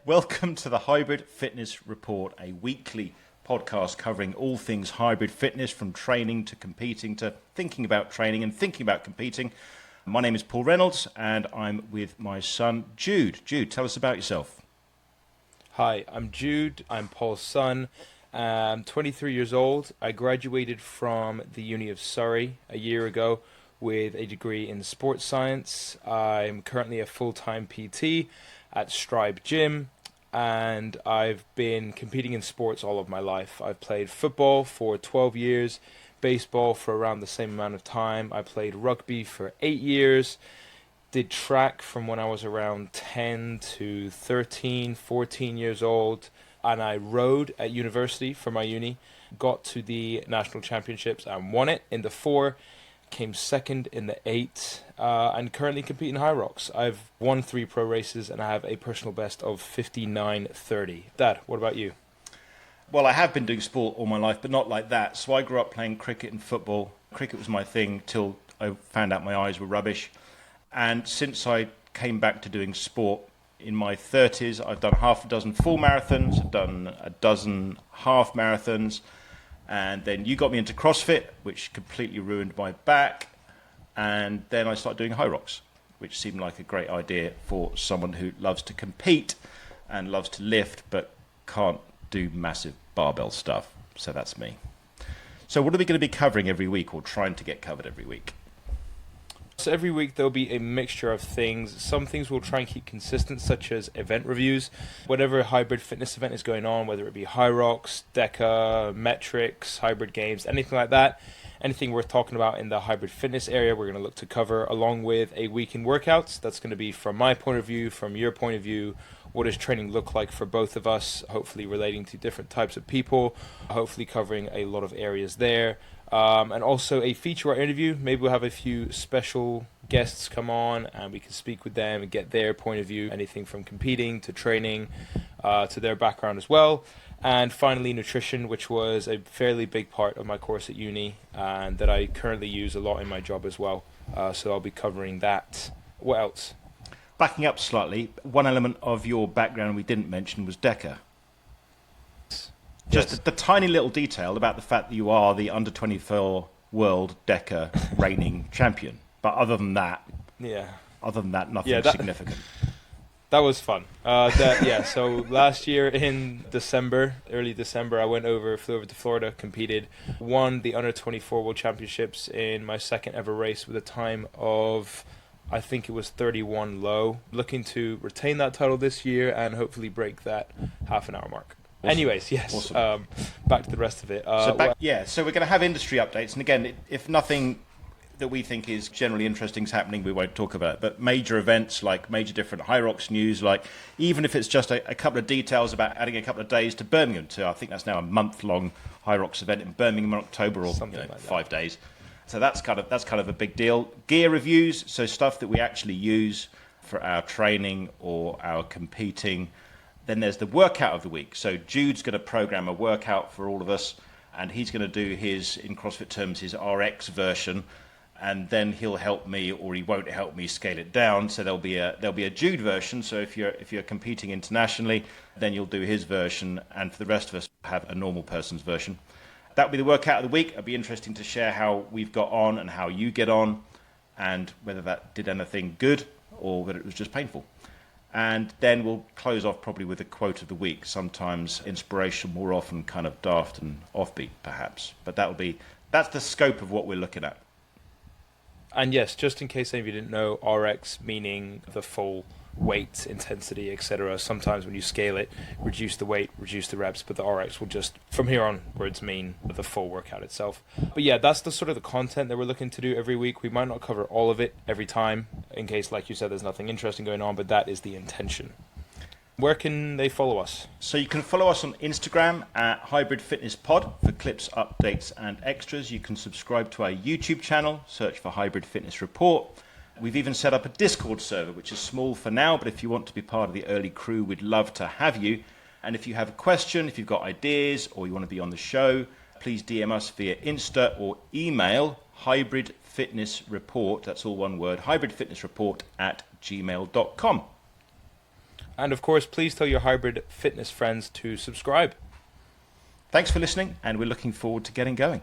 Welcome to the Hybrid Fitness Report, a weekly podcast covering all things hybrid fitness, from training to competing to thinking about training and thinking about competing. My name is Paul Reynolds and I'm with my son Jude. Jude, tell us about yourself. Hi, I'm Jude. I'm Paul's son. I'm 23 years old. I graduated from the Uni of Surrey a year ago with a degree in sports science. I'm currently a full-time PT at Stripe Gym, and I've been competing in sports all of my life. I've played football for 12 years, baseball for around the same amount of time. I played rugby for 8 years, did track from when I was around 10 to 13, 14 years old, and I rode at university for my uni, got to the national championships and won it in the 4, came second in the 8, and currently compete in high rocks. I've won 3 pro races and I have a personal best of 59:30. Dad, what about you? Well, I have been doing sport all my life, but not like that. So I grew up playing cricket and football. Cricket was my thing till I found out my eyes were rubbish. And since I came back to doing sport in my 30s, I've done half a dozen full marathons, I've done a dozen half marathons, and then you got me into CrossFit, which completely ruined my back, and then I started doing high rocks, which seemed like a great idea for someone who loves to compete and loves to lift, but can't do massive barbell stuff. So that's me. So what are we going to be covering every week, or trying to get covered every week? So every week there'll be a mixture of things. Some things we'll try and keep consistent, such as event reviews. Whatever hybrid fitness event is going on, whether it be high rocks, DECA, metrics, hybrid games, anything like that, anything worth talking about in the hybrid fitness area, we're going to look to cover, along with a week in workouts. That's going to be from my point of view, from your point of view. What does training look like for both of us, hopefully relating to different types of people, hopefully covering a lot of areas there. And also a feature interview. Maybe we'll have a few special guests come on and we can speak with them and get their point of view, anything from competing to training, to their background as well. And finally, nutrition, which was a fairly big part of my course at uni and that I currently use a lot in my job as well. So I'll be covering that. What else? Backing up slightly, one element of your background we didn't mention was DECA. Just Yes. the tiny little detail about the fact that you are the under 24 world DECA reigning champion. But other than that, Yeah. nothing significant. That was fun. So last year in December, early December, I flew over to Florida, competed, won the under 24 world championships in my second ever race with a time of, I think it was 31 low. Looking to retain that title this year and hopefully break that half an hour mark. Awesome. Anyways, yes. Awesome. Back to the rest of it. So we're going to have industry updates, and again, if nothing that we think is generally interesting is happening, we won't talk about it. But major events, like major different high rocks news, like even if it's just a couple of details about adding a couple of days to Birmingham, I think that's now a month-long high rocks event in Birmingham in October, or something like 5 days. So that's kind of a big deal. Gear reviews, so stuff that we actually use for our training or our competing. Then there's the workout of the week. So Jude's going to program a workout for all of us, and he's going to do his, in CrossFit terms, his RX version, and then he'll help me, or he won't help me, scale it down. So there'll be a Jude version. So if you're competing internationally, then you'll do his version, and for the rest of us, have a normal person's version. That'll be the workout of the week. It'll be interesting to share how we've got on and how you get on, and whether that did anything good or whether it was just painful. And then we'll close off probably with a quote of the week, sometimes inspirational, more often kind of daft and offbeat perhaps. But that's the scope of what we're looking at. And yes, just in case any of you didn't know, RX meaning the full weight, intensity, etc. Sometimes when you scale it, reduce the weight, reduce the reps, but the RX will just, from here onwards, mean the full workout itself. But yeah, that's the sort of the content that we're looking to do every week. We might not cover all of it every time, in case, like you said, there's nothing interesting going on, but that is the intention. Where can they follow us? So you can follow us on Instagram at Hybrid Fitness Pod for clips, updates, and extras. You can subscribe to our YouTube channel, search for Hybrid Fitness Report. We've even set up a Discord server, which is small for now, but if you want to be part of the early crew, we'd love to have you. And if you have a question, if you've got ideas, or you want to be on the show, please DM us via Insta or email hybridfitnessreport, that's all one word, hybridfitnessreport@gmail.com. And of course, please tell your hybrid fitness friends to subscribe. Thanks for listening, and we're looking forward to getting going.